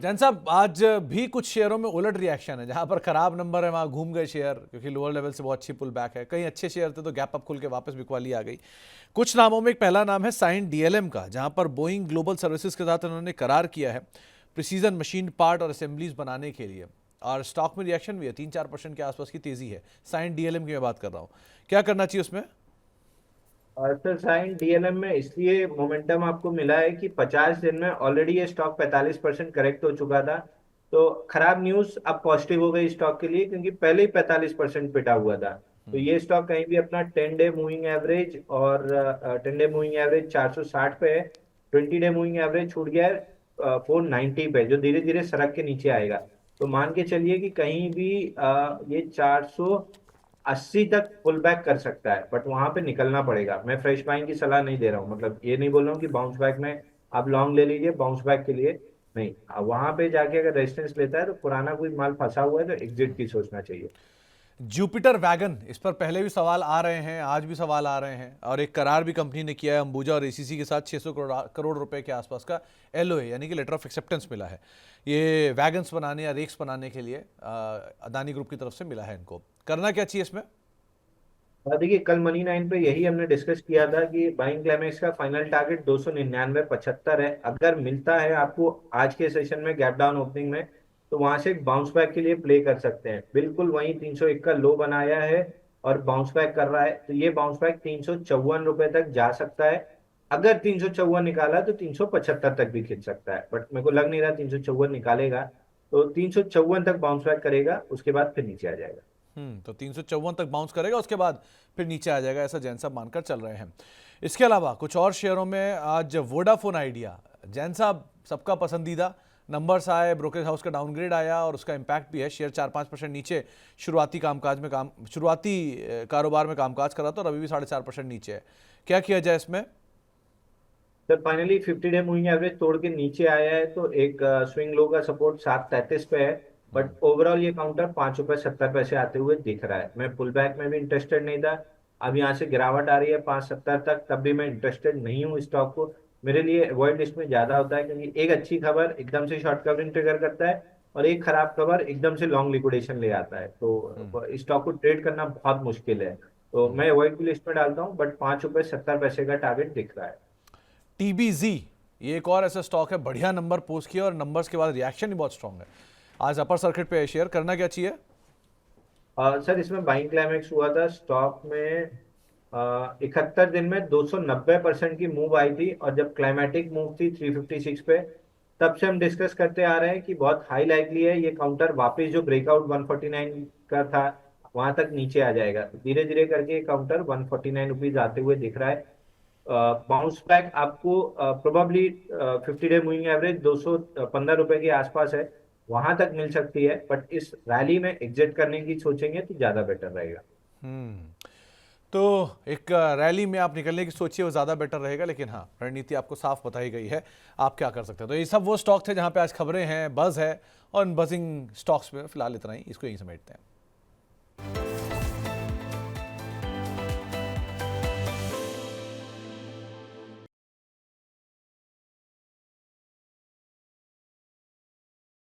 जैन साहब, आज भी कुछ शेयरों में उलट रिएक्शन है। जहां पर खराब नंबर है वहां घूम गए शेयर, क्योंकि लोअर लेवल से बहुत अच्छी पुल बैक है। कहीं अच्छे शेयर थे तो गैप अप खुल के वापस बिकवाली आ गई। कुछ नामों में एक पहला नाम है साइन डीएलएम का, जहां पर बोइंग ग्लोबल सर्विसेज के साथ उन्होंने करार किया है प्रिसीजन मशीन पार्ट और असेंबलीज बनाने के लिए, और स्टॉक में रिएक्शन भी है, 3-4% के आसपास की तेजी है। साइन डीएलएम की मैं बात कर रहा हूँ, क्या करना चाहिए उसमें? और सर साइन डीएलएम में इसलिए मोमेंटम आपको मिला है कि 50 दिन में ऑलरेडी ये स्टॉक 45% करेक्ट हो चुका था। तो खराब न्यूज अब पॉजिटिव हो गई स्टॉक के लिए, क्योंकि पहले ही 45% पिटा हुआ था। तो ये स्टॉक कहीं भी अपना 10 डे मूविंग एवरेज और 10 डे मूविंग एवरेज 460 पे है। 20 डे मूविंग एवरेज छूट गया है 490 पे, जो धीरे धीरे सड़क के नीचे आएगा। तो मान के चलिए कि कहीं भी ये 480 तक पुल बैक कर सकता है, बट वहां पे निकलना पड़ेगा। मैं फ्रेश बाइंग की सलाह नहीं दे रहा हूँ, मतलब ये नहीं बोल रहा हूँ कि बाउंस बैक में आप लॉन्ग ले लीजिए, बाउंस बैक के लिए नहीं। वहां पे जाके अगर रेजिस्टेंस लेता है तो पुराना कोई माल फंसा हुआ है तो एग्जिट की सोचना चाहिए। जुपिटर वैगन, इस पर पहले भी सवाल आ रहे हैं, आज भी सवाल आ रहे हैं, और एक करार भी कंपनी ने किया है अंबुजा और एसीसी के साथ 600 करोड़ रुपए के आसपास का एलओए यानी कि लेटर ऑफ एक्सेप्टेंस मिला है। ये वैगन्स बनाने या रेक्स बनाने के लिए अदानी ग्रुप की तरफ से मिला है। इनको करना क्या चाहिए इसमें? और देखिए, कल मनी नाइन पे यही हमने डिस्कस किया था कि बाइंग क्लाइमेक्स का फाइनल टारगेट 299.75 है। अगर मिलता है आपको आज के सेशन में गैप डाउन ओपनिंग में, तो वहां से बाउंस बैक के लिए प्ले कर सकते हैं। बिल्कुल वहीं 301 का लो बनाया है और बाउंस बैक कर रहा है, तो ये बाउंस बैक 354 रुपए तक जा सकता है। अगर 354 निकाला तो 375 तक भी खिंच सकता है, बट मेरे को लग नहीं रहा 354 निकालेगा। तो 354 तक बाउंस बैक करेगा, उसके बाद फिर नीचे आ जाएगा। तो 354 तक बाउंस करेगा, उसके बाद फिर नीचे आ जाएगा, ऐसा जैन साहब मानकर चल रहे हैं। इसके अलावा कुछ और शेयरों में आज वोडाफोन आइडिया, जैन साहब सबका पसंदीदा, नंबर्स आए, ब्रोकरेज हाउस का डाउनग्रेड आया और उसका इंपैक्ट भी है। शेयर 4-5% नीचे शुरुआती कारोबार में कामकाज कर रहा था, और अभी भी 4.5% नीचे है। क्या किया जाए इसमें? Sir finally 50 day moving average तोड़ के नीचे आया है, तो एक स्विंग लो का सपोर्ट 733 पे है। बट ओवरऑल ये काउंटर 5 रुपए 70 पैसे आते हुए दिख रहा है। मैं पुल बैक में भी इंटरेस्टेड नहीं था। अब यहाँ से गिरावट आ रही है 570 तक, तब भी मैं इंटरेस्टेड नहीं हूँ स्टॉक को। मेरे लिए अवॉइड लिस्ट में ज्यादा होता है, क्योंकि एक अच्छी खबर एकदम से शॉर्ट कवरिंग ट्रिगर करता है और एक खराब खबर एकदम से लॉन्ग लिक्विडेशन ले आता है। तो स्टॉक को ट्रेड करना बहुत मुश्किल है। तो मैं अवॉइड की लिस्ट में डालता हूँ, बट 5 रुपए 70 पैसे का टारगेट दिख रहा है। टीबीजी, ये एक और ऐसा स्टॉक है, बढ़िया नंबर पोस्ट किया और नंबर्स के बाद रिएक्शन ही बहुत स्ट्रांग है। आज अपर सर्किट पे है शेयर, करना क्या चाहिए? सर इसमें बाइंग क्लाइमेक्स हुआ था स्टॉक में 71 दिन में 290% की मूव आई थी, और जब क्लाइमेटिक मूव थी 356 पे, तब से हम डिस्कस करते आ रहे हैं कि बहुत हाई लाइकली है ये काउंटर वापस जो ब्रेकआउट 149 का था वहां तक नीचे आ जाएगा। धीरे धीरे करके काउंटर 149 रुपीज आते हुए दिख रहा है। बाउंस बैक आपको प्रोबेबली 50 डे मूविंग एवरेज 215 रुपए के आसपास है, वहां तक मिल सकती है। बट इस रैली में एग्जिट करने की सोचेंगे तो ज्यादा बेटर रहेगा। तो एक रैली में आप निकलने की सोचिए, वो ज़्यादा बेटर रहेगा, लेकिन हाँ, रणनीति आपको साफ बताई गई है, आप क्या कर सकते हैं। तो ये सब वो स्टॉक थे जहाँ पे आज खबरें हैं, बज़ है, और इन बजिंग स्टॉक्स में फिलहाल इतना ही, इसको यहीं समेटते हैं।